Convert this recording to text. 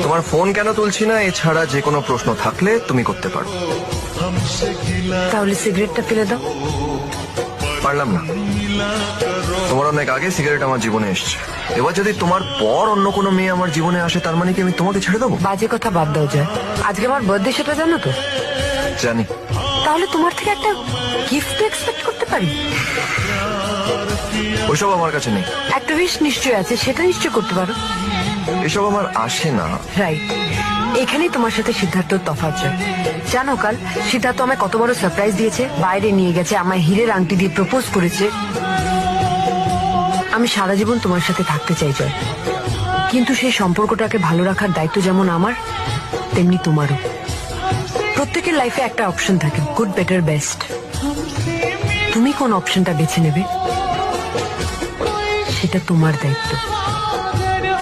তোমার ফোন কেন তুলছি না এছাড়া যে কোনো প্রশ্ন থাকলে তুমি করতে পারো। তাহলে সিগারেটটা ফেলে দাও। পারলাম না, তোমার অনেক আগে সিগারেট আমার জীবনে এসছে। এবার যদি তোমার পর অন্য কোনো মেয়ে আমার জীবনে আসে তার মানে কি আমি তোমাকে ছেড়ে দেবো? বাজে কথা বাদ দাও যায়। আজকে আমার বার্থডে, সেটা জানো তো? জানি। তাহলে তোমার থেকে একটা গিফট এক্সপেক্ট করতে পারি? ওইসব আমার কাছে নেই। একটা উইশ নিশ্চয়ই আছে, সেটা নিশ্চয় করতে পারো। এসব আমার আসে না। রাইট, এখানেই তোমার সাথে সিদ্ধার্থর তফাৎ যায়। জানো কাল সিদ্ধার্থ আমায় কত বড় সারপ্রাইজ দিয়েছে? বাইরে নিয়ে গেছে, আমায় হীরের আংটি দিয়ে প্রপোজ করেছে। আমি সারা জীবন তোমার সাথে থাকতে চাই জয়, কিন্তু সেই সম্পর্কটাকে ভালো রাখার দায়িত্ব যেমন আমার তেমনি তোমারও। প্রত্যেকের লাইফে একটা অপশন থাকে, গুড, বেটার, বেস্ট। তুমি কোন অপশনটা বেছে নেবে সেটা তোমার দায়িত্ব।